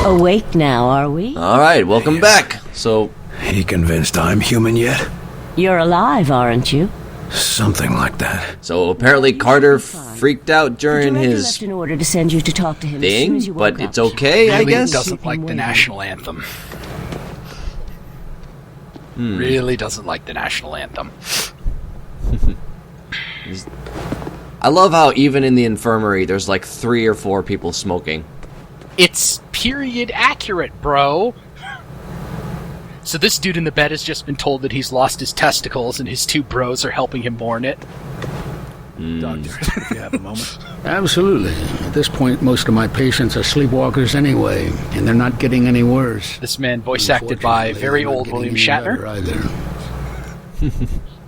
Awake now, are we? Alright, welcome back. So... He convinced I'm human yet? You're alive, aren't you? Something like that. So apparently Carter freaked out during his left an order to send you to talk to him as soon thing, as you woke but up. it's okay, I Really guess? doesn't like the national anthem. Really doesn't like the national anthem. I love how even in the infirmary there's like 3 or 4 people smoking. It's period accurate, bro. So this dude in the bed has just been told that he's lost his testicles and his 2 bros are helping him mourn it. Doctor, if you have a moment. Absolutely. At this point, most of my patients are sleepwalkers anyway, and they're not getting any worse. This man voice acted by very old William Shatner. Either.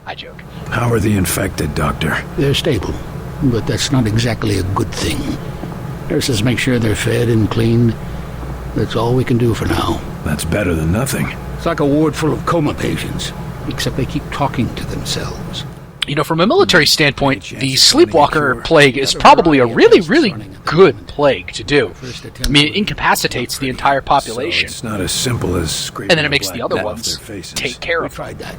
I joke. How are the infected, Doctor? They're stable, but that's not exactly a good thing. Nurses make sure they're fed and cleaned. That's all we can do for now. That's better than nothing. It's like a ward full of coma patients, except they keep talking to themselves. You know, from a military standpoint, the sleepwalker plague is probably a really, really good plague to do. I mean, it incapacitates the entire population. So it's not as simple as scraping And then it makes the black other death ones off their faces. take care We of them. tried that.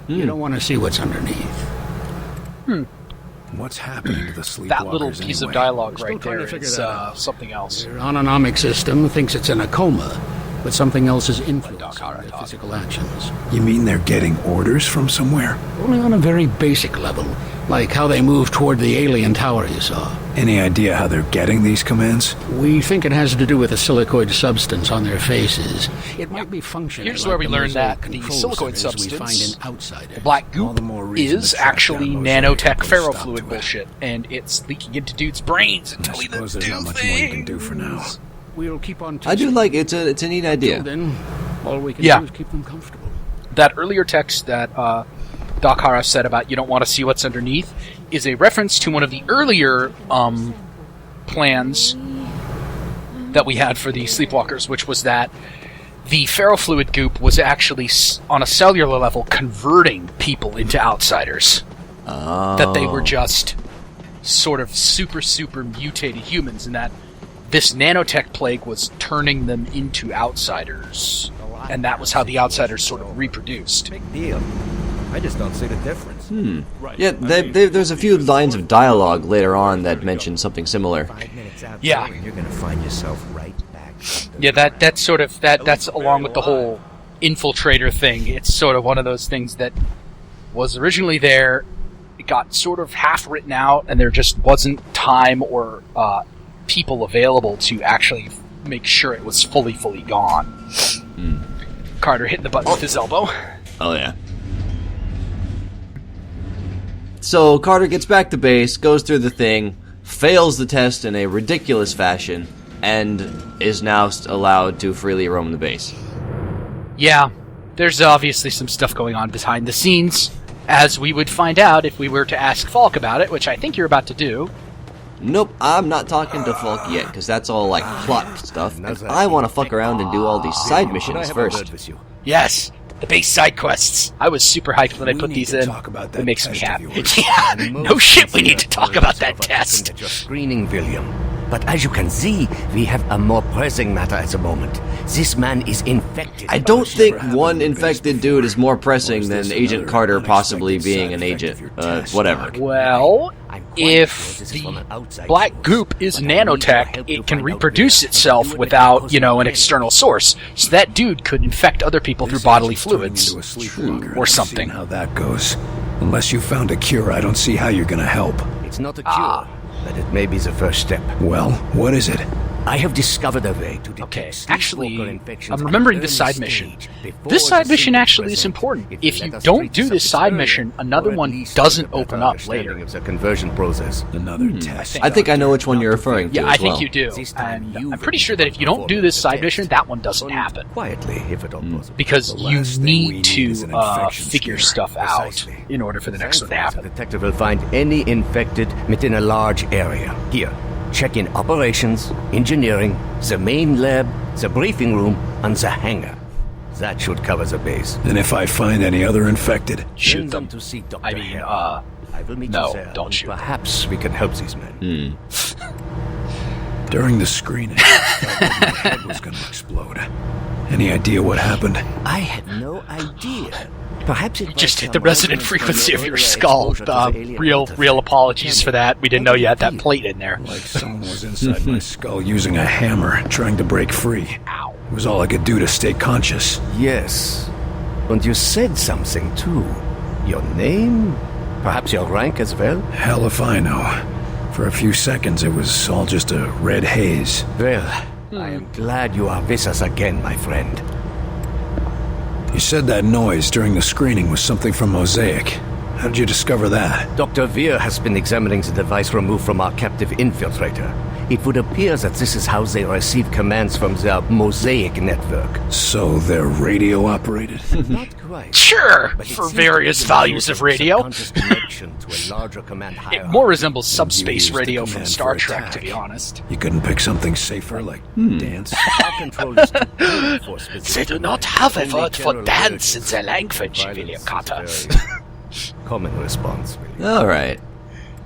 You don't want to see what's underneath. What's happening to the sleepwalkers That little piece of anyway? dialogue We're right still trying there to figure is that out. something else. Their autonomic system thinks it's in a coma, but something else is influencing Doc, their physical actions. You mean they're getting orders from somewhere? Only on a very basic level, like how they move toward the alien tower you saw. Any idea how they're getting these commands? We think it has to do with the silicoid substance on their faces. It might be functioning. Here's like where we the learn that mosaic the control silicoid centers we substance, find in outsiders. the black All goop, the more reason is to track actually down Mosaic nanotech and go stop ferrofluid to it. bullshit, and it's leaking into dudes' brains and I telling them suppose to there's do not much things. more you can do for now. We'll keep on. I do like it's a neat Till idea. then, all we can Yeah. do is keep them comfortable. That earlier text that Doc Hara said about you don't want to see what's underneath is a reference to one of the earlier plans that we had for the sleepwalkers, which was that the ferrofluid goop was actually, on a cellular level, converting people into outsiders. Oh. That they were just sort of super, super mutated humans, and that this nanotech plague was turning them into outsiders. And that was how the outsiders sort of reproduced. Big deal. I just don't see the difference. Yeah, there's a few lines of dialogue later on that mention something similar. 5 minutes out Yeah. there, and you're gonna find yourself right back. Yeah, that's sort of that's along with the whole infiltrator thing. It's sort of one of those things that was originally there. It got sort of half written out, and there just wasn't time or people available to actually make sure it was fully gone. Carter hitting the button with his elbow. Oh, yeah. So Carter gets back to base, goes through the thing, fails the test in a ridiculous fashion, and is now allowed to freely roam the base. Yeah, there's obviously some stuff going on behind the scenes, as we would find out if we were to ask Falk about it, which I think you're about to do. Nope, I'm not talking to Falk yet, because that's all like plot stuff, and I want to fuck around and do all these side missions first. Yes, the base side quests. I was super hyped when I put these in. About It makes me test of happy. yours. Yeah, no shit, we need to talk about that test. At your screening, William. But as you can see, we have a more pressing matter at the moment. This man is infected. I don't think one infected dude is more pressing than Agent Carter possibly being an agent. Whatever. Well, if the black goop is nanotech, it can reproduce itself without, an external source. So that dude could infect other people through bodily fluids. Into a sleepwalker Or and something. seeing how that goes. Unless you found a cure, I don't see how you're gonna help. It's not a cure, but it may be the first step. Well, what is it? I have discovered a way to detect Okay, sleepwalker actually, infections I'm at remembering an this early side mission. stage, before This side the mission symptoms actually is present. important. If let you us don't treat do the this side subject mission, earlier, another or at one least doesn't get a open better up understanding later. of the conversion process. Another test. I think I know which one you're referring to Yeah, as I think well. you do. This time And you I'm pretty will sure that if you don't do this side perform the mission, test. that one doesn't happen. Quietly, if at all possible. Because The you last thing we need need is to an infection figure scare. stuff out Precisely. in order for the next one to The happen. detective will find any infected within a large area. Here, check in operations, engineering, the main lab, the briefing room, and the hangar. That should cover the base. And if I find any other infected? Shoot Send them. to see Dr. I mean, Hare. I will meet no, you there. don't and shoot them. Perhaps we can help these men. During the screening, I felt like my head was going to explode. Any idea what happened? I had no idea. Perhaps it Just hit the resonant frequency of your skull. Real apologies for that. We didn't know you had that plate in there. Like someone was inside my skull using a hammer, trying to break free. Ow. It was all I could do to stay conscious. Yes. And you said something, too. Your name? Perhaps your rank as well? Hell if I know. For a few seconds, it was all just a red haze. Well, I am glad you are with us again, my friend. You said that noise during the screening was something from Mosaic. How did you discover that? Dr. Veer has been examining the device removed from our captive infiltrator. It would appear that this is how they receive commands from their Mosaic network. So they're radio operated? Not quite. Sure, But it for seems to various be values a of radio. subconscious connection to a larger command It hierarchy. more resembles subspace used the radio from command Star for Trek, attack. to be honest. You couldn't pick something safer, like dance? Our control is too poor for specific They do not commands. have a Only word for general dance in urges. their language, Violence William is Carter. very common response, really. Alright.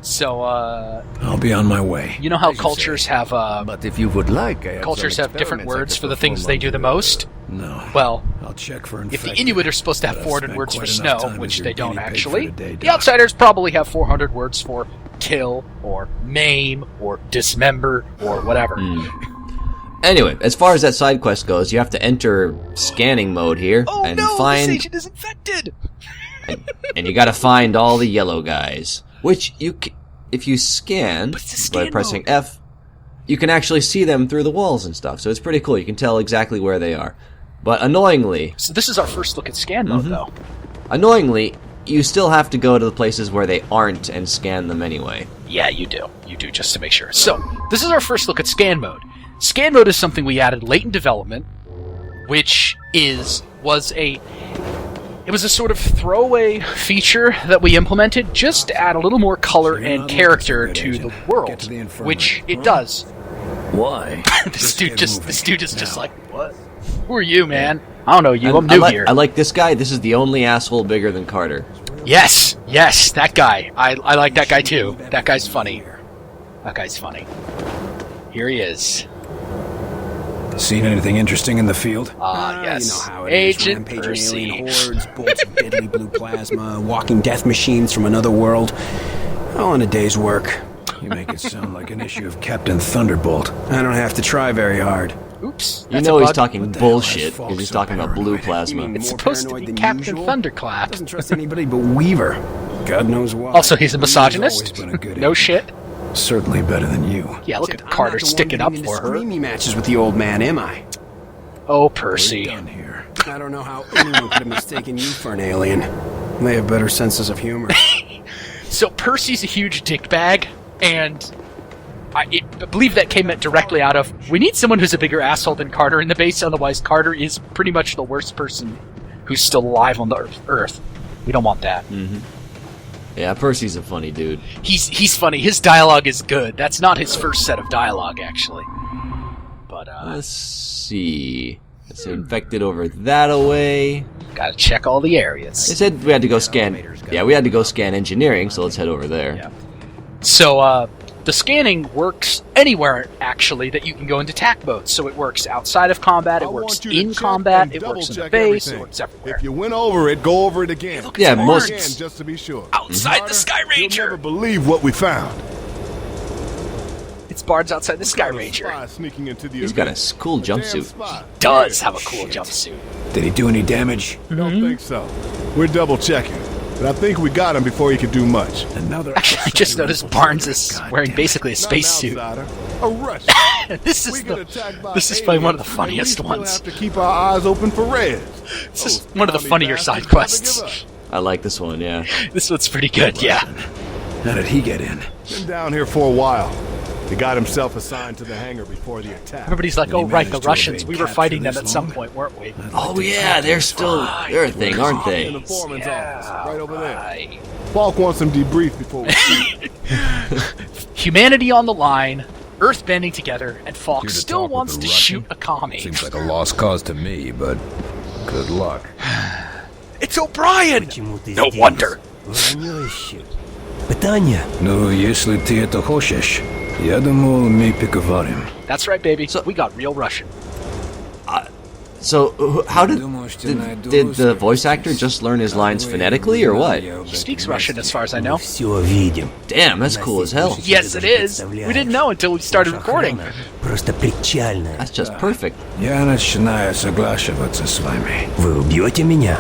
So, I'll be on my way. you know how cultures have, But if you would like, I have cultures some have different experiments I words could for the perform things they on do the you. most? No. Well, I'll check for if infected. the Inuit are supposed to have but I've 400 spent words for quite enough snow, time which as they your don't guinea pig actually, for today, the Doc. outsiders probably have 400 words for kill, or maim, or dismember, or whatever. Anyway, as far as that side quest goes, you have to enter scanning mode here and find, this agent is infected! and you gotta find all the yellow guys. Which if you scan But it's a by scan pressing mode. F, you can actually see them through the walls and stuff. So it's pretty cool. You can tell exactly where they are. But annoyingly, So this is our first look at scan mode, though. you still have to go to the places where they aren't and scan them anyway. Yeah, you do. You do, just to make sure. So, this is our first look at scan mode. Scan mode is something we added late in development, which was a sort of throwaway feature that we implemented just to add a little more color So you're and not character looking for to good the agent. world, Get to the infirmary. which it does. Why? This get dude moving. is just Now. like, what? Who are you, man? I don't know you. I'm I new like, here. I like this guy. This is the only asshole bigger than Carter. Yes, that guy. I like that guy too. That guy's funny. That guy's funny. Here he is. Seen anything interesting in the field? Yes. You know how it is, Agent rampaging Percy. alien hordes, bolts of deadly blue plasma, walking death machines from another world. All in a day's work. You make it sound like an issue of Captain Thunderbolt. I don't have to try very hard. Oops. You that's know a he's bug. talking What the hell bullshit has because Falk he's so talking about blue paranoid? plasma. You mean It's more supposed to paranoid be than Captain usual? Thunderclap. Doesn't trust anybody but Weaver. God knows why. Also, he's a always misogynist. been a good No agent. shit. Certainly better than you. Yeah, look at I'm Carter not the one sticking up getting for into her. screamy matches with the old man, am I? Oh, We're Percy. done here. I don't know how anyone could have mistaken you for an alien. They have better senses of humor. So Percy's a huge dickbag, and I believe that came directly out of, we need someone who's a bigger asshole than Carter in the base, otherwise Carter is pretty much the worst person who's still alive on the Earth. We don't want that. Yeah, Percy's a funny dude. He's funny. His dialogue is good. That's not his first set of dialogue, actually. But, Let's see. It's infected over that away. gotta check all the They areas. said we had to go scan. Yeah, we had to go scan engineering, so let's head over there. Yeah. So, the scanning works anywhere, actually, that you can go into attack mode. So it works outside of combat, it I works want you to in check combat, and it works in the double-check base, it everything. works everywhere. If you went over it, go over it again. Look, Yeah, it's most- Again, Barnes. just to be sure. Outside the Sky You'll Ranger! never believe what we found. It's Barnes outside the Sky Got a Ranger. spy sneaking into the He's got a event. cool Damn jumpsuit. spy. Does Yeah. have a cool jumpsuit. Did he do any damage? Don't think so. We're double checking. But I think we got him before he could do much. Another. Actually, I just noticed Barnes is wearing basically a Not an spacesuit. outsider, a Russian. This We is get attacked by this is probably one of the aliens, funniest and we ones. still have to keep our eyes open for reds. This is Those one of the commie funnier bastards side never quests. give up. I like this one, yeah. This one's pretty good, yeah. How did he get in? Been down here for a while. He got himself assigned to the hangar before the attack. Everybody's like, And he oh right, the managed to Russians. evade We were capture fighting them this at some long? point, weren't we? Oh yeah, they're a thing, aren't In they? the foreman's office, right over there. Right. Falk wants him debriefed before we shoot. Humanity on the line, Earth banding together, and Falk Here to still talk with wants the to Russian? shoot a commie. Seems like a lost cause to me, but good luck. It's O'Brien! No wonder. Питання. Ну, если ты это хочешь. Я думал, мы поговорим. That's right, baby. We got real Russian. So, how did the voice actor just learn his lines phonetically, or what? He speaks Russian, as far as I know. Damn, that's cool as hell. Yes, it is. We didn't know until we started recording. That's just perfect. Я начинаю соглашиваться с вами. Вы убьете меня?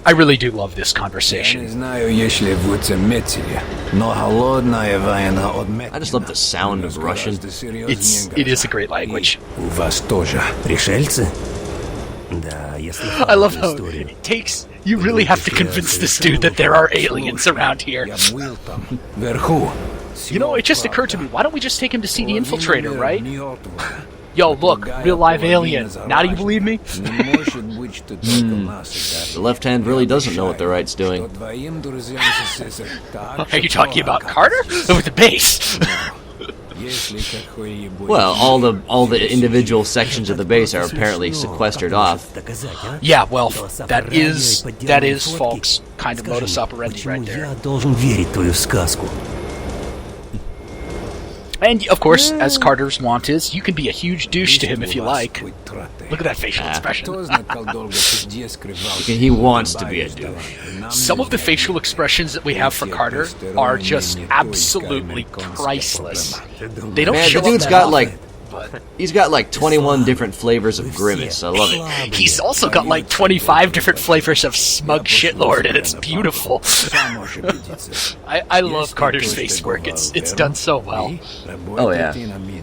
I really do love this Я не conversation. знаю, если вы заметили, но холодная война отметена. I just love the sound of Russian. It is a great language. У вас тоже. Пришельцы? Да, если... I love how it takes... You really have to convince this dude that there are aliens around here. Я был там, вверху. You know, it just occurred to me, why don't we just take him to see the infiltrator, right? Yo, look, real live alien. Now do you believe me? The left hand really doesn't know what the right's doing. Are you talking about Carter? Or with the base? Well, all the individual sections of the base are apparently sequestered off. Yeah, well, that is Falk's kind of modus operandi right there. Я должен верить в твою сказку? And, of course, as Carter's wont is, you can be a huge douche to him if you like. Look at that facial expression. He wants to be a douche. Some of the facial expressions that we have for Carter are just absolutely priceless. They don't Man, show the dude's up got that like... often, but He's got like 21 different flavors of grimace. I love it. he's also got like 25 different flavors of smug shitlord, and it's beautiful. I love Carter's face work. It's done so well. Oh yeah.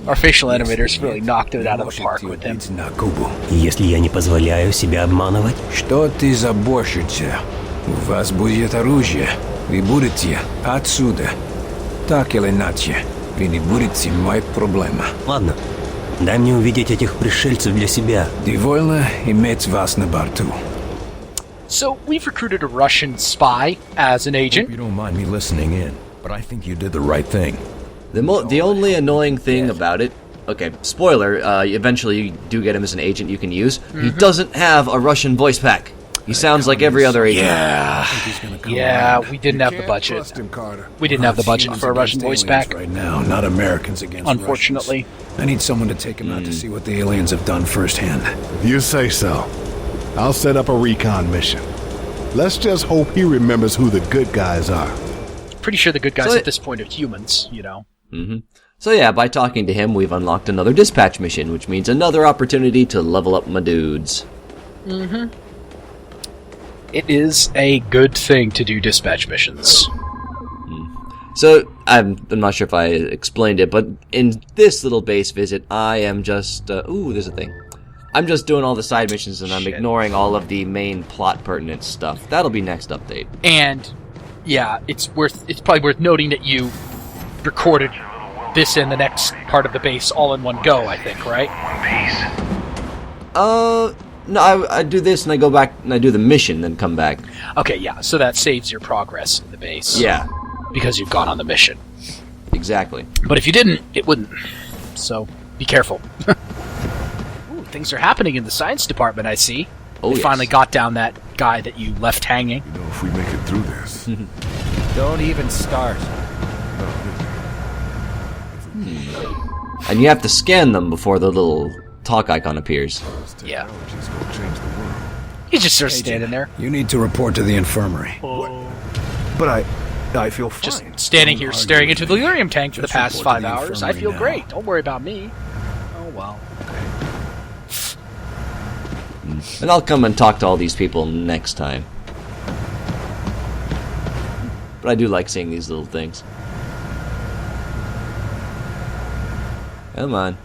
Our facial animators really knocked it out of the park with him. На Кубу. Если я не позволяю себя обманывать? Что ты заботишься? У вас будет оружие. Вы будете отсюда. Так или иначе, вы не будете моей проблема. Ладно, дай мне увидеть этих пришельцев для себя. Довольно иметь вас на борту. So we've recruited a Russian spy as an Hope agent. you don't mind me listening in, but I think you did the right thing. The only annoying thing about it... Okay, spoiler, eventually you do get him as an agent you can use. He doesn't have a Russian voice pack. He sounds like every other agent. Yeah, we didn't have the budget. We didn't have the budget for a Russian voice pack. Right now, not Americans against Unfortunately. Russians. I need someone to take him out to see what the aliens have done firsthand. You say so. I'll set up a recon mission. Let's just hope he remembers who the good guys are. Pretty sure the good guys So at this point are humans, you know. So yeah, by talking to him, we've unlocked another dispatch mission, which means another opportunity to level up my dudes. It is a good thing to do dispatch missions. So, I'm not sure if I explained it, but in this little base visit, I am just... ooh, there's a thing. I'm just doing all the side missions, and I'm ignoring all of the main plot pertinent stuff. That'll be next update. And yeah, it's probably worth noting that you recorded this and the next part of the base all in one go, I think, right? No, I do this, and I go back, and I do the mission, then come back. Okay, yeah, so that saves your progress in the base. Yeah, Because you've gone on the mission. exactly. But if you didn't, it wouldn't. So, be careful. Ooh, things are happening in the science department, I see. Oh, They yes. finally got down that guy that you left hanging. You know, if we make it through this. Don't even start. And you have to scan them before the little talk icon appears. Yeah. Technology's gonna change the world. He's just sort of standing there. You need to report to the infirmary. But I feel fine. Just standing here staring into the delirium tank for the Just past report 5 to the hours. I infirmary feel now. great. Don't worry about me. Oh, well. And I'll come and talk to all these people next time. But I do like seeing these little things. Come on.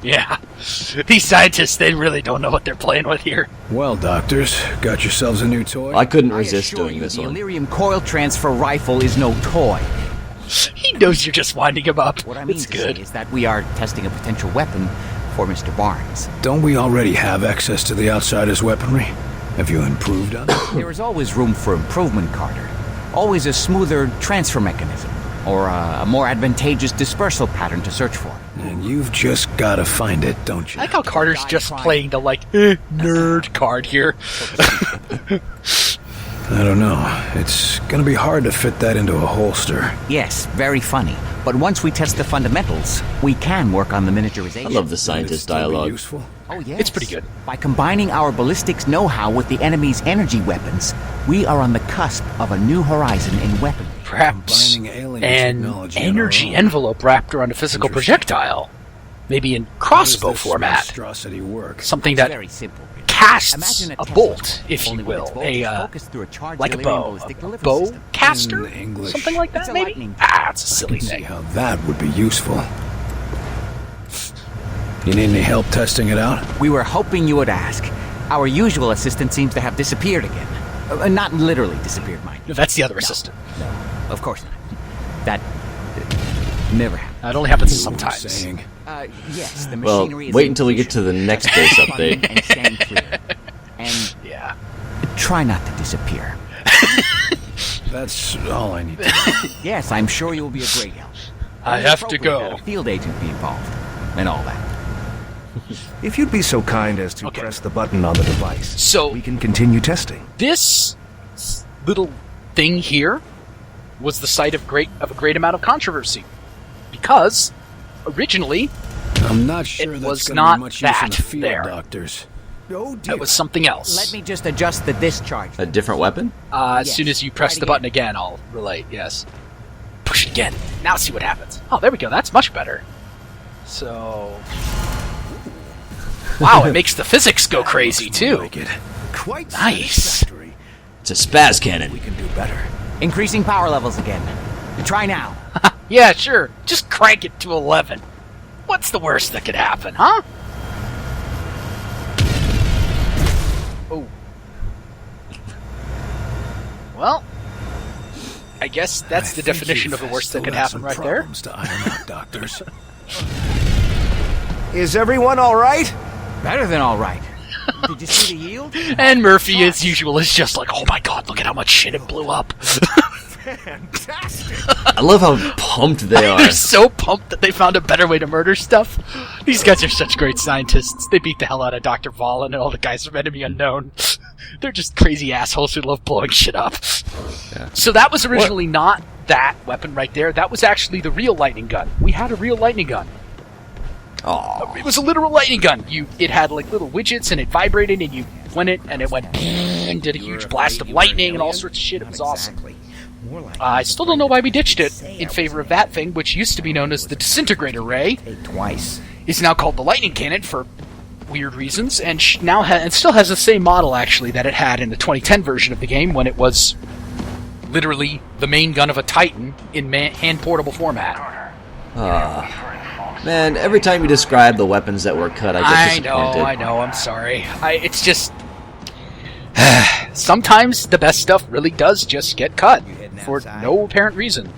Yeah. These scientists, they really don't know what they're playing with here. Well, doctors, got yourselves a new toy? I couldn't resist doing this the one. Illyrium coil transfer rifle is no toy. He knows you're just winding him up. What I mean It's to good. say is that we are testing a potential weapon for Mr. Barnes. Don't we already have access to the outsider's weaponry? Have you improved on it? There is always room for improvement, Carter. Always a smoother transfer mechanism, or a more advantageous dispersal pattern to search for. And you've just gotta find it, don't you? I like how Carter's just playing the, nerd card here. I don't know. It's gonna be hard to fit that into a holster. Yes, very funny. But once we test the fundamentals, we can work on the miniaturization. I love the scientist Dialogue. dialogue. Useful? Oh, yes. It's pretty good. By combining our ballistics know-how with the enemy's energy weapons, we are on the cusp of a new horizon in weaponry. Perhaps Combining alien an technology and our energy own. envelope wrapped around a physical projectile. Maybe in crossbow How does this format. monstrosity work? Something It's that very simple. casts Imagine a Tesla, bolt, if you only with its will. voltage A focused through a charged like a delirium bow. ballistic A delivery bow system. caster? In English. Something like It's that, a maybe? lightning It's a I silly can see thing. how that would be useful. You need any help testing it out? We were hoping you would ask. Our usual assistant seems to have disappeared again. Not literally disappeared, mind you. No, that's the other assistant. No, of course not. That never happened. That only happens You were sometimes. saying. Yes, the Well, machinery is wait in until we get to the next base update. and stand clear. And Yeah. try not to disappear. That's all I need to know. Yes, I'm sure you'll be a great help. I Only have to appropriate go. that a field agent be involved, and all that. If you'd be so kind as to Okay. press the button on the device, So, we can continue testing. this little thing here was the site of a great amount of controversy. Because, originally, I'm not sure It that's was gonna not be much use in that the field, there. doctors. Oh dear. it was something else. Let me just adjust the discharge. A different weapon? As Yes. soon as you press Try it the again. button again, I'll relate, yes. Push it again. Now see what happens. Oh, there we go. That's much better. So... Wow, it makes the physics go crazy, too. Like it. Quite Nice. satisfactory. It's a spaz cannon. We can do better. Increasing power levels again. Try now. Yeah, sure. Just crank it to 11. What's the worst that could happen, huh? Oh. Well, I guess that's I the think definition of you've the worst that still could got happen some right there. problems to iron out, doctors. Is everyone all right? Better than all right. Did you see the yield? And Murphy, as usual, is just like, oh my god, look at how much shit it blew up. Fantastic. I love how pumped they are. They're so pumped that they found a better way to murder stuff. These guys are such great scientists. They beat the hell out of Dr. Valen and all the guys from Enemy Unknown. They're just crazy assholes who love blowing shit up. Yeah. So that was originally not that weapon right there. That was actually the real lightning gun. We had a real lightning gun. Aw. It was a literal lightning gun. It had like little widgets and it vibrated and you went it and it went and did a huge blast of lightning and all sorts of shit. It was awesome. I still don't know why we ditched it in favor of that thing, which used to be known as the disintegrator ray. Twice. Is now called the lightning cannon for weird reasons, and now it still has the same model actually that it had in the 2010 version of the game when it was literally the main gun of a Titan in hand portable format. Man, every time you describe the weapons that were cut, I get disappointed. I know. I'm sorry. It's just sometimes the best stuff really does just get cut for no apparent reason.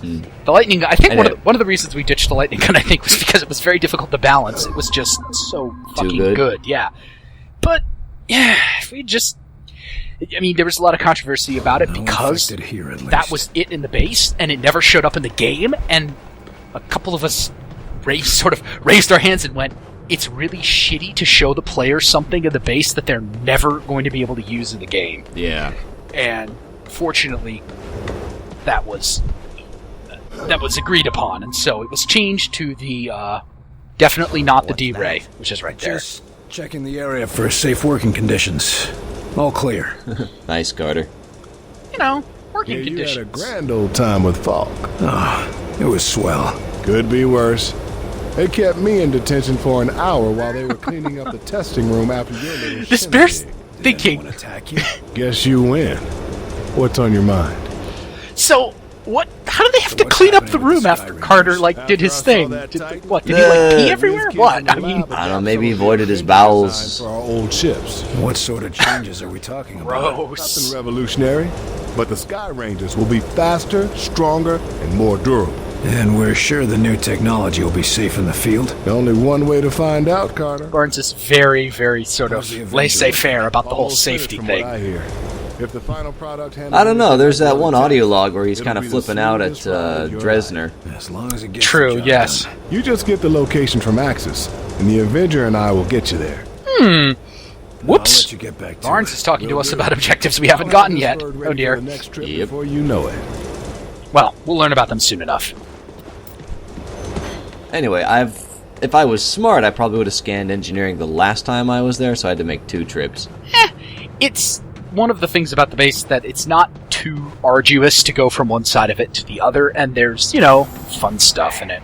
The lightning gun. I think one of the reasons we ditched the lightning gun, I think, was because it was very difficult to balance. It was just so fucking good. Yeah. But yeah, if we just. I mean, there was a lot of controversy about it because Here, at least. that was it in the base, and it never showed up in the game. And a couple of us sort of raised our hands and went, "It's really shitty to show the player something in the base that they're never going to be able to use in the game." Yeah. And fortunately, that was agreed upon, and so it was changed to the definitely not the D-Ray, which is right there. Just checking the area for safe working conditions. All clear. Nice, Carter. You know, working Yeah, you conditions. had a grand old time with Falk. It was swell. Could be worse. They kept me in detention for an hour while they were cleaning up the testing room after your little This bear's shindig. thinking. Anyone attack you? Guess you win. What's on your mind? So, what? How do they have to what's clean up the happening with room the after Sky Carter Rangers? did his After I saw thing? that Did Titan? he like pee everywhere? What? I mean, I don't know, maybe he voided his bowels. For our old ships. What sort of changes are we talking about? gross. Nothing revolutionary, but the Sky Rangers will be faster, stronger, and more durable. And we're sure the new technology will be safe in the field? Only one way to find out, Carter. Barnes is very, very sort of laissez-faire about the whole Almost safety finished thing. from what I hear. If the final product I don't know, there's that one audio It'll log where he's be kind of the flipping out at smoothest ride of your Dresner. As long as it gets True, the job yes. done. You just get the location from Axis, and the Avenger and I will get you there. Whoops! I'll let you get back to Barnes it. is talking to Will us do. about objectives we haven't gotten yet. Oh dear. Next trip Yep. before you know it. Well, we'll learn about them soon enough. Anyway, if I was smart, I probably would have scanned engineering the last time I was there, so I had to make 2 trips. It's one of the things about the base that it's not too arduous to go from one side of it to the other, and there's, fun stuff in it.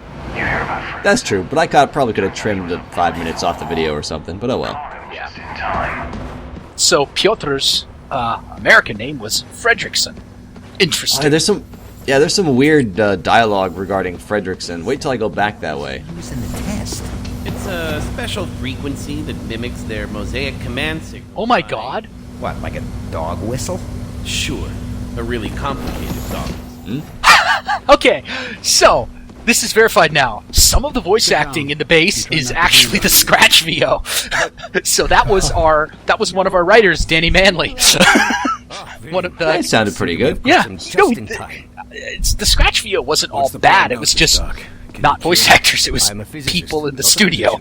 That's true, but I probably could have trimmed the 5 minutes off the video or something, but oh well. So Piotr's American name was Fredrickson. Interesting. There's some weird dialogue regarding Fredrickson. Wait till I go back that way. Using the test. It's a special frequency that mimics their mosaic command signal. Oh my god. What, like a dog whistle? Sure. A really complicated dog whistle. Okay, so this is verified now. Some of the voice acting in the base is actually the Scratch VO. So that was one of our writers, Danny Manley. That sounded pretty good. Yeah. Just in time. The Scratch VO wasn't all bad. It was just not voice actors. It was people in the studio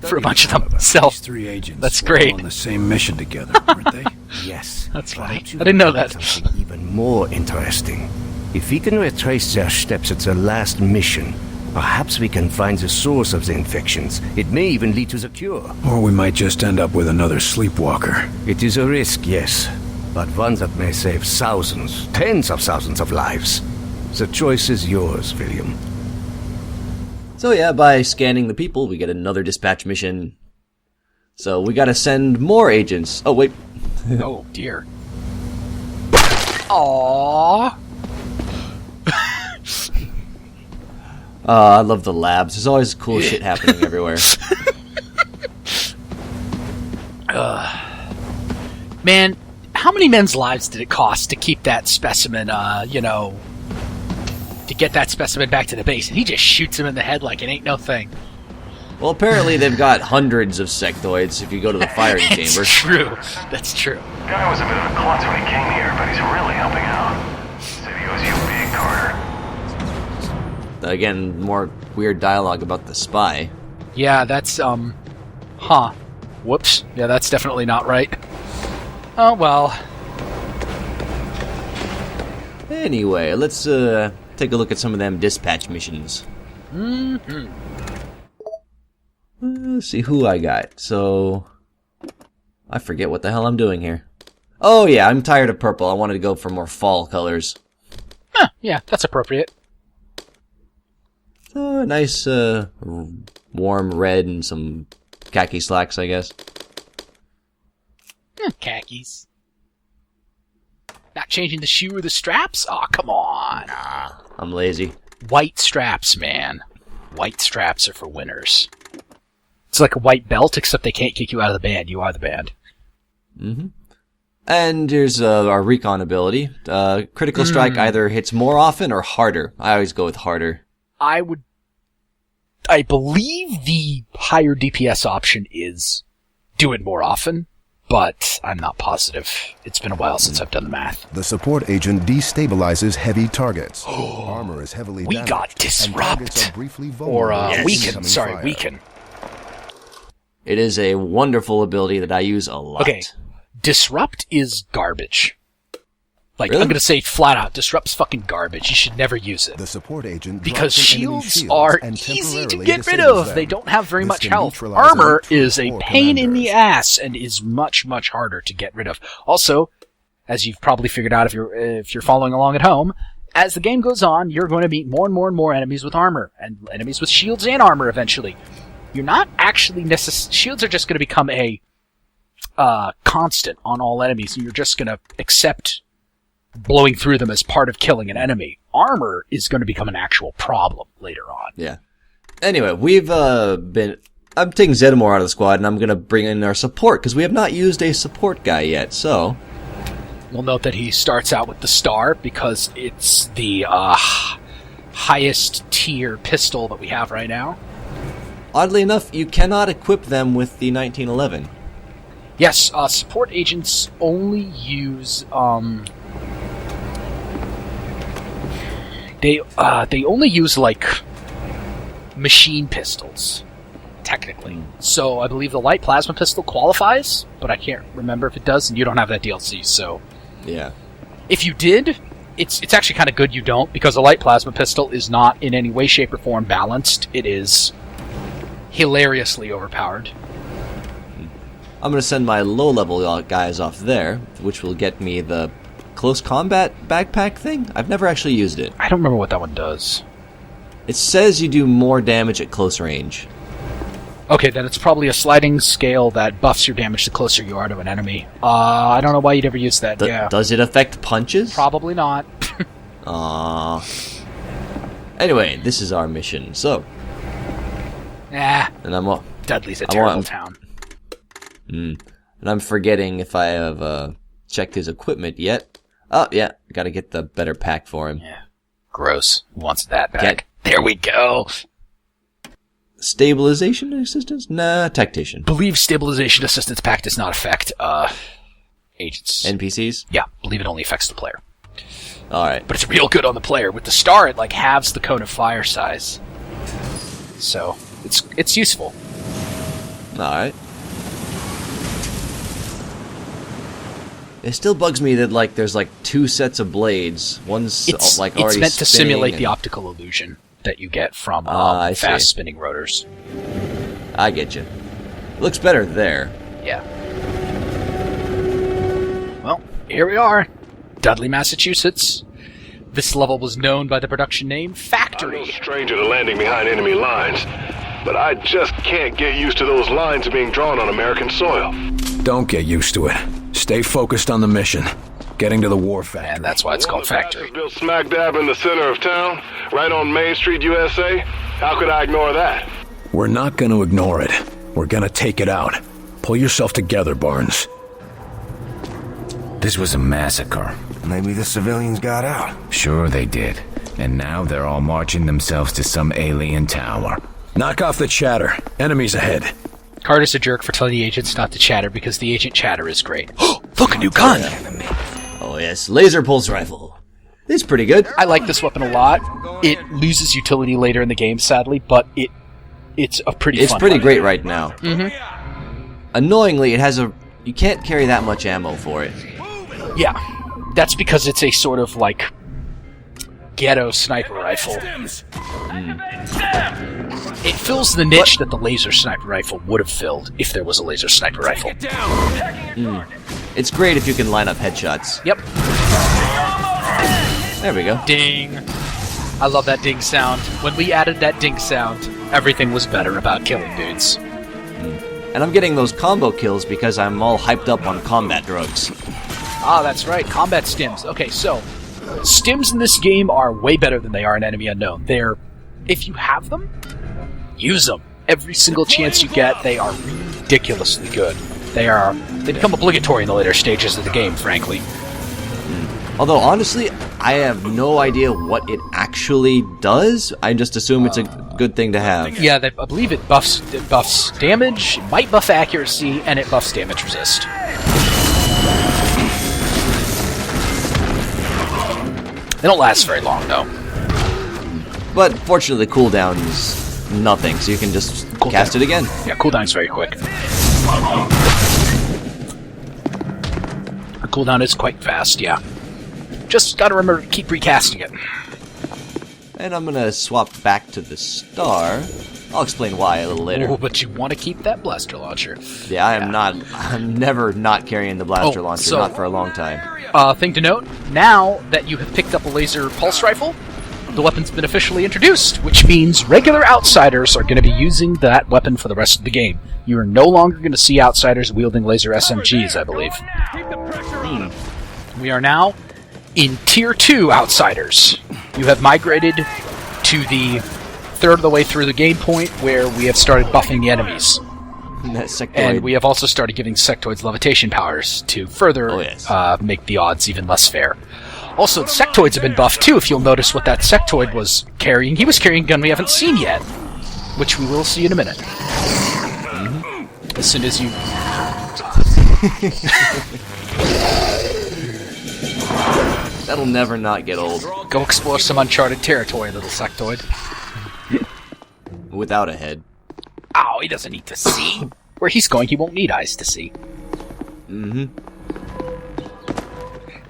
for a bunch of them. So These 3 agents that's were great. all on the same mission together, weren't they? Yes. That's funny. Perhaps you I didn't know can that. find something even more interesting. If we can retrace their steps at their last mission, perhaps we can find the source of the infections. It may even lead to the cure. Or we might just end up with another sleepwalker. It is a risk, yes, but one that may save thousands, tens of thousands of lives. The choice is yours, William. So yeah, by scanning the people, we get another dispatch mission. So we gotta send more agents. Oh, wait. Oh, dear. Aww. I love the labs. There's always cool shit happening everywhere. Man, how many men's lives did it cost to keep that specimen, to get that specimen back to the base? And he just shoots him in the head like it ain't no thing. Well, apparently they've got hundreds of sectoids if you go to the firing chamber. It's true. That's true. Guy was a bit of a klutz when he came here, but he's really helping out. Said he owes you big, Carter. Again, more weird dialogue about the spy. Yeah, that's, Whoops. Yeah, that's definitely not right. Oh, well. Anyway, let's take a look at some of them dispatch missions. Mm-hmm. Let's see who I got. So, I forget what the hell I'm doing here. Oh yeah, I'm tired of purple. I wanted to go for more fall colors. Huh, yeah, that's appropriate. So, a nice warm red and some khaki slacks, I guess. Khakis. Not changing the shoe or the straps? Aw, come on. Nah, I'm lazy. White straps, man. White straps are for winners. It's like a white belt, except they can't kick you out of the band. You are the band. Mm-hmm. And here's our recon ability. Critical strike either hits more often or harder. I always go with harder. I believe the higher DPS option is do it more often, but I'm not positive. It's been a while since I've done the math. The support agent destabilizes heavy targets. Armor is heavily We damaged. got disrupt. Or weaken. Sorry, weaken. It is a wonderful ability that I use a lot. Okay, disrupt is garbage. Like, Really? I'm gonna say flat out, disrupt's fucking garbage. You should never use it. The support agent Because drops an enemy shields shield are and easy to temporarily get rid disables of. them. They don't have very This much can health. neutralize Armor any is a troop or pain in the commanders. ass and is much, much harder to get rid of. Also, as you've probably figured out if you're following along at home, as the game goes on, you're going to meet more and more and more enemies with armor, and enemies with shields and armor eventually. You're not actually shields are just going to become a constant on all enemies, and you're just going to accept blowing through them as part of killing an enemy. Armor is going to become an actual problem later on. Yeah. Anyway, I'm taking Zeddemore out of the squad, and I'm going to bring in our support, because we have not used a support guy yet, so... We'll note that he starts out with the star, because it's the highest tier pistol that we have right now. Oddly enough, you cannot equip them with the 1911. Yes, support agents only use, they only use, like, machine pistols. technically. So I believe the light plasma pistol qualifies, but I can't remember if it does, and you don't have that DLC, so... Yeah. If you did, it's actually kind of good you don't, because a light plasma pistol is not in any way, shape, or form balanced. It is hilariously overpowered. I'm going to send my low-level guys off there, which will get me the close combat backpack thing. I've never actually used it. I don't remember what that one does. It says you do more damage at close range. Okay, then it's probably a sliding scale that buffs your damage the closer you are to an enemy. I don't know why you'd ever use that, yeah. Does it affect punches? Probably not. Aww. Anyway, this is our mission, so... And I'm Dudley's a terrible town. And I'm forgetting if I have checked his equipment yet. Oh, yeah, gotta get the better pack for him. Yeah. Gross. Who wants that back? There we go. Stabilization assistance? Nah, tactician. Believe stabilization assistance pack does not affect agents. NPCs? Yeah, believe it only affects the player. Alright. But it's real good on the player. With the star, it like halves the cone of fire size. So, it's useful. Alright. It still bugs me that like there's like two sets of blades. One's like already It's meant to simulate and... the optical illusion that you get from fast spinning rotors. I get you. Looks better there. Yeah. Well, here we are. Dudley, Massachusetts. This level was known by the production name Factory. I'm no stranger to landing behind enemy lines, but I just can't get used to those lines being drawn on American soil. Don't get used to it. Stay focused on the mission. Getting to the war factory. And that's why it's called Factory. Built smack dab in the center of town, right on Main Street, USA. How could I ignore that? We're not going to ignore it. We're going to take it out. Pull yourself together, Barnes. This was a massacre. Maybe the civilians got out. Sure they did. And now they're all marching themselves to some alien tower. Knock off the chatter. Enemies ahead. Carter's a jerk for telling the agents not to chatter because the agent chatter is great. Look, a new gun! Oh yes, laser pulse rifle. It's pretty good. I like this weapon a lot. It loses utility later in the game, sadly, but it's a pretty It's fun pretty weapon. great right now. Mm-hmm. Annoyingly, it has you can't carry that much ammo for it. Yeah, that's because it's a sort of like ghetto sniper rifle. It fills the niche that the laser sniper rifle would have filled if there was a laser sniper rifle. It's great if you can line up headshots. Yep. There we go. Ding. I love that ding sound. When we added that ding sound, everything was better about killing dudes. And I'm getting those combo kills because I'm all hyped up on combat drugs. Ah, that's right. Combat stims. Okay, so stims in this game are way better than they are in Enemy Unknown. If you have them, use them. Every single chance you get, they are ridiculously good. They become obligatory in the later stages of the game, frankly. Although, honestly, I have no idea what it actually does. I just assume it's a good thing to have. Yeah, I believe it buffs damage, it might buff accuracy, and it buffs damage resist. They don't last very long, though. But fortunately, cooldown's nothing, so you can just cast it again. Yeah, cooldown's very quick. The cooldown is quite fast, yeah. Just gotta remember to keep recasting it. And I'm gonna swap back to the star. I'll explain why a little later. Oh, but you want to keep that blaster launcher. Yeah, I'm never not carrying the blaster launcher, not for a long time. Thing to note, now that you have picked up a laser pulse rifle, the weapon's been officially introduced, which means regular outsiders are going to be using that weapon for the rest of the game. You are no longer going to see outsiders wielding laser SMGs, I believe. We are now in Tier 2 outsiders. You have migrated to the third of the way through the game point where we have started buffing the enemies. And we have also started giving sectoids levitation powers to further make the odds even less fair. Also, the sectoids have been buffed too, if you'll notice what that sectoid was carrying. He was carrying a gun we haven't seen yet, which we will see in a minute. As soon as you... That'll never not get old. Go explore some uncharted territory, little sectoid. Without a head. Oh, he doesn't need to see. Where he's going, he won't need eyes to see. Mm-hmm.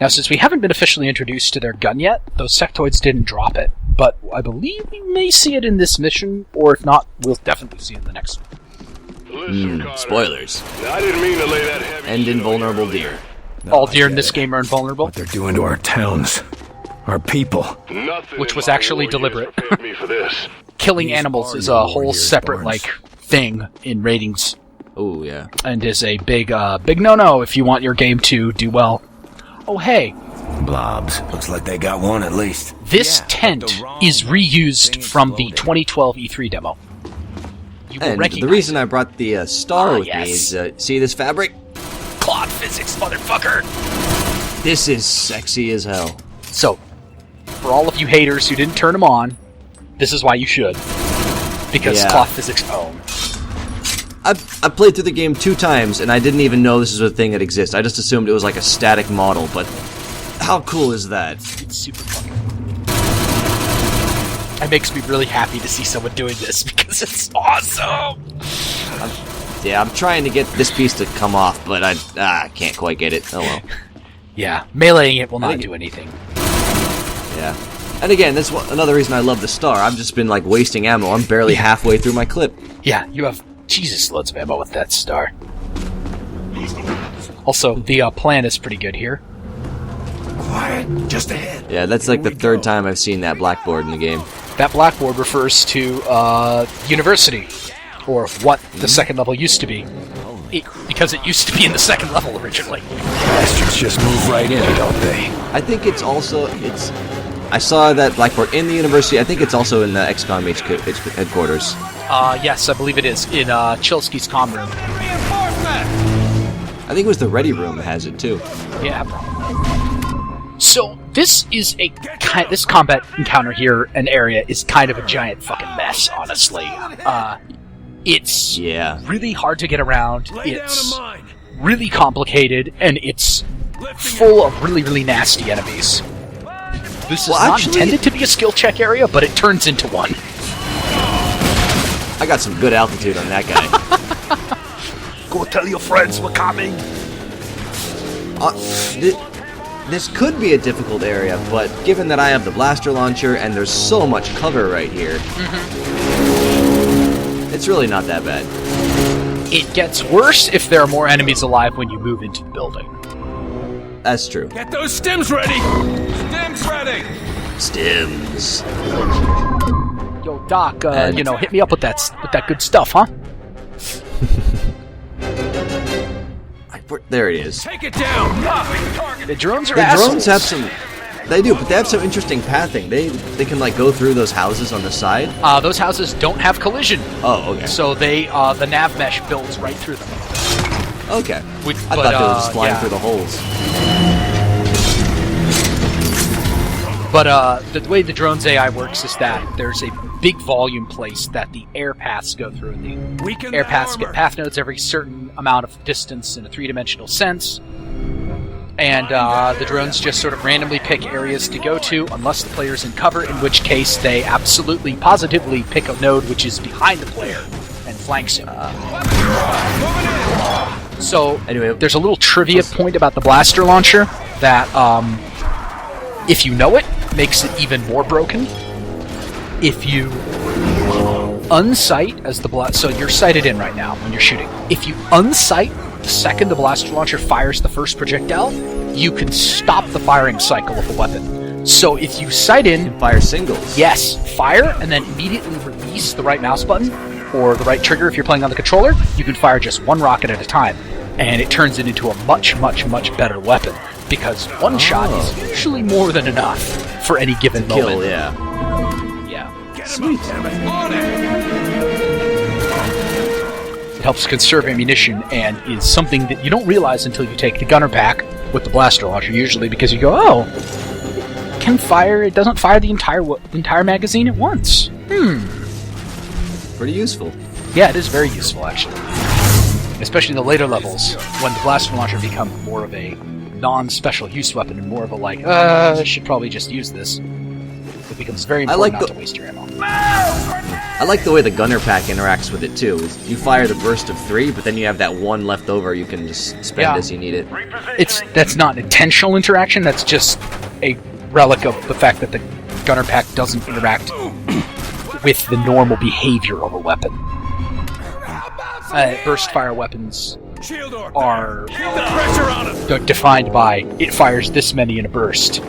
Now, since we haven't been officially introduced to their gun yet, those sectoids didn't drop it. But I believe we may see it in this mission, or if not, we'll definitely see it in the next one. Spoilers. I didn't mean to lay that heavy. And invulnerable deer. All deer in this game are invulnerable. What they're doing to our towns. Our people. Which was actually deliberate. Me for this. Killing animals is a whole separate, thing in ratings. Oh, yeah. And is a big no-no if you want your game to do well. Oh, hey. Blobs. Looks like they got one at least. This tent is reused from the 2012 E3 demo. You will And recognize the reason I brought the star with yes. me is, see this fabric? Cloud physics, motherfucker! This is sexy as hell. So, for all of you haters who didn't turn them on, this is why you should. Because cloth physics own. I've played through the game 2 times, and I didn't even know this was a thing that exists. I just assumed it was like a static model, but how cool is that? It's super fucking It makes me really happy to see someone doing this, because it's awesome! I'm trying to get this piece to come off, but I can't quite get it. Oh well. Yeah, meleeing it will not do anything. Yeah. And again, that's another reason I love the star. I've just been, wasting ammo. I'm barely halfway through my clip. Yeah, you have Jesus loads of ammo with that star. Also, the plan is pretty good here. Quiet, just ahead. Yeah, that's like the 3rd time I've seen that blackboard in the game. That blackboard refers to university, or what the second level used to be. Because it used to be in the second level originally. Bastards just move right in, don't they? I think it's also, I saw that blackboard in the university. I think it's also in the XCOM headquarters. Yes, I believe it is, in Chilsky's comm room. I think it was the Ready Room that has it, too. Yeah. So, this is this combat encounter here, an area, is kind of a giant fucking mess, honestly. It's really hard to get around, it's really complicated, and it's full of really, really nasty enemies. This is not intended to be a skill check area, but it turns into one. I got some good altitude on that guy. Go tell your friends we're coming! This could be a difficult area, but given that I have the blaster launcher and there's so much cover right here, it's really not that bad. It gets worse if there are more enemies alive when you move into the building. That's true. Get those stims ready! Stims ready! Stims. Yo, Doc, hit me up with that good stuff, huh? There it is. Take it down! The drones are The assholes. drones have some... They do, but they have some interesting pathing. They can, go through those houses on the side. Those houses don't have collision. Oh, okay. So the nav mesh builds right through them. Okay. I thought they were just flying through the holes. But the way the drone's AI works is that there's a big volume place that the air paths go through. And the air paths get path nodes every certain amount of distance in a 3-dimensional sense. And the drones just sort of randomly pick areas to go to, unless the player's in cover, in which case they absolutely, positively pick a node which is behind the player and flanks him. So, anyway, there's a little trivia point about the blaster launcher that, if you know it, makes it even more broken. If you unsight as the so you're sighted in right now when you're shooting. If you unsight the second the blaster launcher fires the first projectile, you can stop the firing cycle of the weapon. So if you sight in... You can fire singles. Yes, fire and then immediately release the right mouse button or the right trigger if you're playing on the controller, you can fire just one rocket at a time. And it turns it into a much, much, much better weapon. Because one shot is usually more than enough for any given moment. Kill, yeah. Sweet. It helps conserve ammunition and is something that you don't realize until you take the gunner pack with the blaster launcher, usually, because you go, it doesn't fire the entire magazine at once. Pretty useful. Yeah, it is very useful, actually. Especially in the later levels, when the blaster launcher becomes more of a non-special use weapon and more of a I should probably just use this. With it becomes very important not to waste your ammo. I like the way the gunner pack interacts with it too. You fire the burst of 3, but then you have that 1 left over you can just spend as you need it. That's not an intentional interaction, that's just a relic of the fact that the gunner pack doesn't interact with the normal behavior of a weapon. Burst fire weapons are defined by it fires this many in a burst,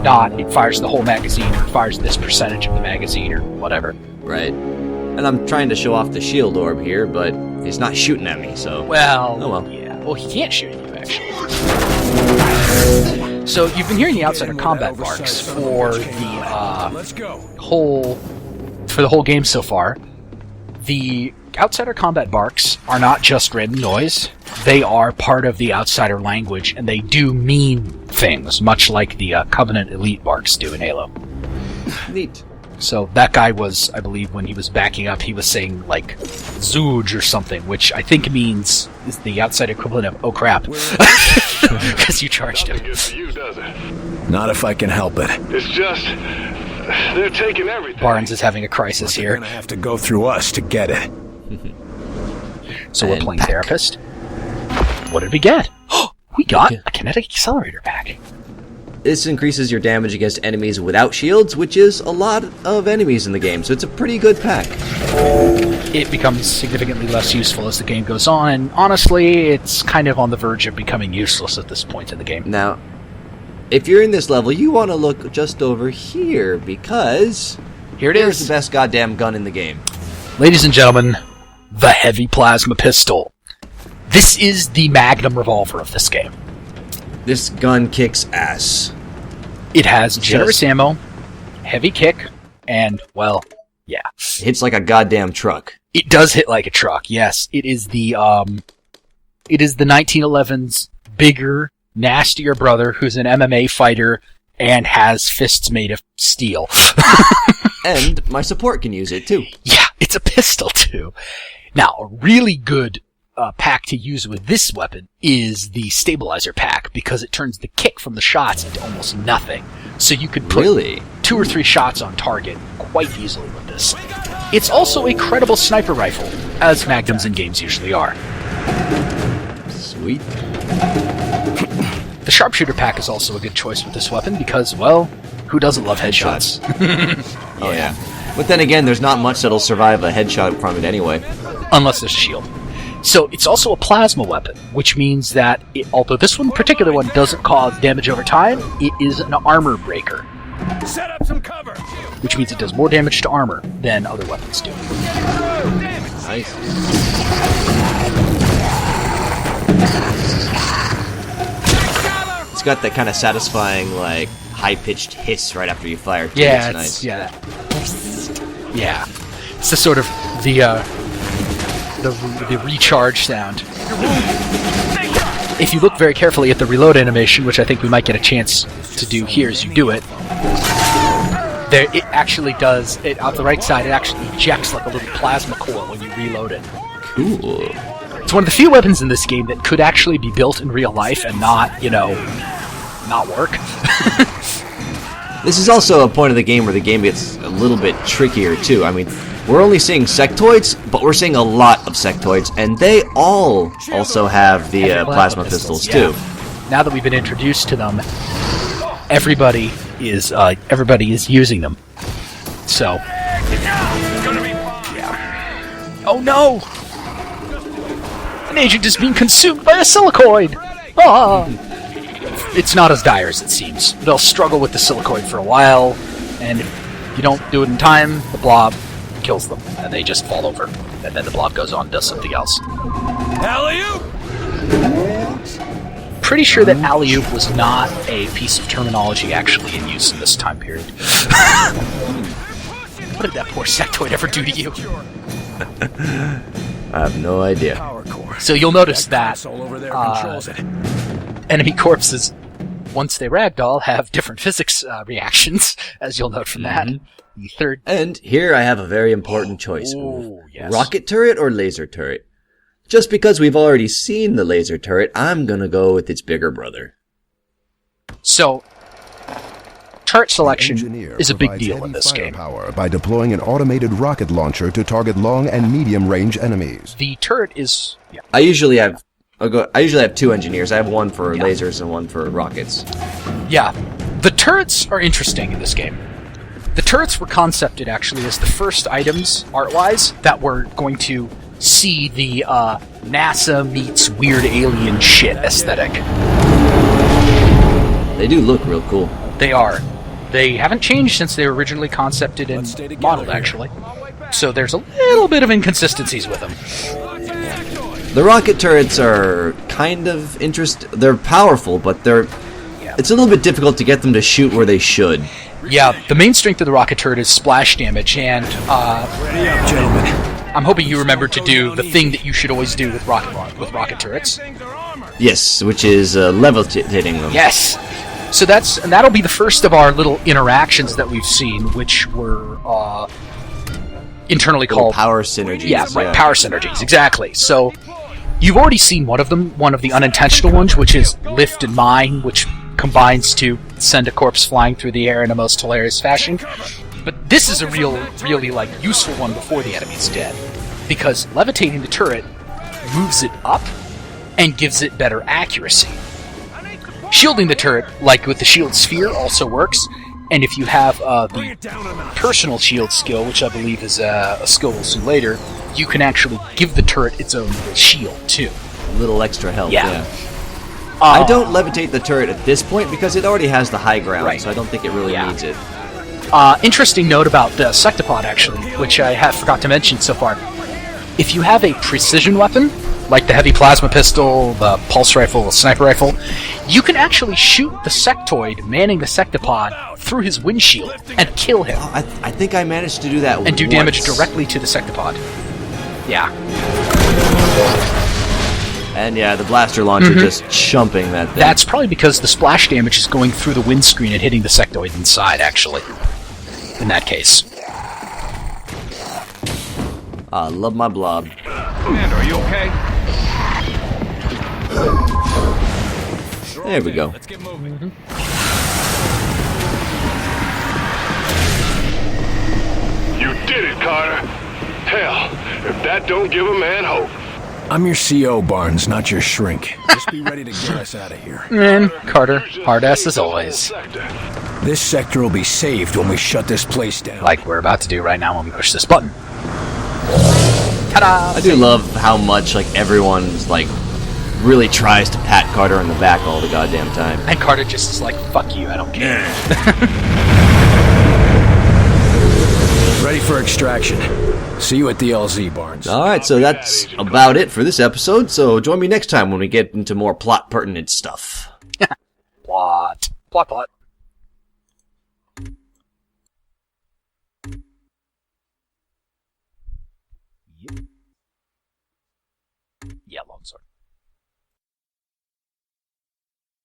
not it fires the whole magazine or it fires this percentage of the magazine or whatever. Right. And I'm trying to show off the shield orb here, but he's not shooting at me, so... Well, oh well. Yeah. Well, he can't shoot at you, actually. So, you've been hearing the Outsider combat barks for the whole game so far. The Outsider combat barks are not just random noise. They are part of the Outsider language, and they do mean things, much like the Covenant Elite barks do in Halo. Neat. So that guy was, I believe, when he was backing up, he was saying, like, Zooj or something, which I think means is the Outsider equivalent of, oh crap. Because you charged him. Not if I can help it. It's just... they're taking everything. Barnes is having a crisis here. They're gonna have to go through us to get it. So we're playing Therapist. What did we get? We got a kinetic accelerator pack. This increases your damage against enemies without shields, which is a lot of enemies in the game, so it's a pretty good pack. It becomes significantly less useful as the game goes on, and honestly, it's kind of on the verge of becoming useless at this point in the game. Now, if you're in this level, you want to look just over here, because... here's the best goddamn gun in the game. Ladies and gentlemen, the Heavy Plasma Pistol. This is the magnum revolver of this game. This gun kicks ass. It has generous ammo, heavy kick, and, well, yeah. It hits like a goddamn truck. It does hit like a truck, yes. It is the 1911's bigger, nastier brother who's an MMA fighter and has fists made of steel. And my support can use it, too. Yeah, it's a pistol, too. Now, a really good pack to use with this weapon is the stabilizer pack, because it turns the kick from the shots into almost nothing. So you could put 2 or 3 shots on target quite easily with this. It's also a credible sniper rifle, as magnums in games usually are. Sweet. The sharpshooter pack is also a good choice with this weapon because, well, who doesn't love headshots? Oh yeah. But then again, there's not much that'll survive a headshot from it anyway. Unless there's a shield. So it's also a plasma weapon, which means that, although this one particular one doesn't cause damage over time, it is an armor breaker. Set up some cover! Which means it does more damage to armor than other weapons do. Nice. It's got that kind of satisfying, like, high-pitched hiss right after you fire. Yeah, nice. Yeah. It's the sort of the recharge sound. If you look very carefully at the reload animation, which I think we might get a chance to do here as you do it, it actually does, out the right side, it actually ejects like a little plasma core when you reload it. Cool. It's one of the few weapons in this game that could actually be built in real life and not work. This is also a point of the game where the game gets a little bit trickier, too. I mean, we're only seeing sectoids, but we're seeing a lot of sectoids, and they all also have the plasma pistols, too. Now that we've been introduced to them, everybody is using them. So, yeah. Oh no! An agent is being consumed by a silicoid! Ah! It's not as dire as it seems. They'll struggle with the silicoid for a while, and if you don't do it in time, the blob kills them, and they just fall over. And then the blob goes on and does something else. Alley-oop! Pretty sure that alley-oop was not a piece of terminology actually in use in this time period. What did that poor sectoid ever do to you? I have no idea. So you'll notice that enemy corpses, once they ragdoll, have different physics reactions, as you'll note from that. The third... And here I have a very important choice. Yes. Rocket turret or laser turret? Just because we've already seen the laser turret, I'm gonna go with its bigger brother. So, turret selection Engineer is a big provides deal heavy in this game. firepower by deploying an automated rocket launcher to target long and medium range enemies. The turret is... Yeah. I usually have two engineers. I have one for lasers and one for rockets. Yeah. The turrets are interesting in this game. The turrets were concepted, actually, as the first items, art-wise, that were going to see the NASA meets weird alien shit aesthetic. They do look real cool. They are. They haven't changed since they were originally concepted and modeled, actually. So there's a little bit of inconsistencies with them. The rocket turrets are kind of they're powerful, but it's a little bit difficult to get them to shoot where they should. Yeah, the main strength of the rocket turret is splash damage, and Gentlemen, I'm hoping you remember to do the thing that you should always do with rocket turrets. Yes, which is levitating them. Yes. So that'll be the first of our little interactions that we've seen, which were internally called power synergies. Yeah, right. Power synergies, exactly. So you've already seen one of them, one of the unintentional ones, which is lift and mine, which combines to send a corpse flying through the air in a most hilarious fashion. But this is a really useful one before the enemy's dead, because levitating the turret moves it up and gives it better accuracy. Shielding the turret, like with the shield sphere, also works, and if you have the personal shield skill, which I believe is a skill we'll see later, you can actually give the turret its own shield, too. A little extra help, yeah. I I don't levitate the turret at this point because it already has the high ground, so I don't think it really needs it. Interesting note about the Sectopod, actually, which I have forgot to mention so far. If you have a precision weapon, like the heavy plasma pistol, the pulse rifle, the sniper rifle, you can actually shoot the sectoid manning the Sectopod through his windshield and kill him. I think I managed to do that and do damage directly to the Sectopod. Yeah. And yeah, the blaster launcher just chumping that thing. That's probably because the splash damage is going through the windscreen and hitting the sectoid inside, actually. In that case. I love my blob. Commander, are you okay? There we go. Let's get moving. You did it, Carter. Hell, if that don't give a man hope. I'm your CO, Barnes, not your shrink. Just be ready to get us out of here. And Carter, hard ass as always. This sector will be saved when we shut this place down. Like we're about to do right now when we push this button. Ta-da! I do love how much everyone's really tries to pat Carter on the back all the goddamn time. And Carter just is like, fuck you, I don't care. Ready for extraction. See you at the LZ, Barnes. Alright, so that's about it for this episode, so join me next time when we get into more plot-pertinent stuff. Plot. Yeah, Longsword.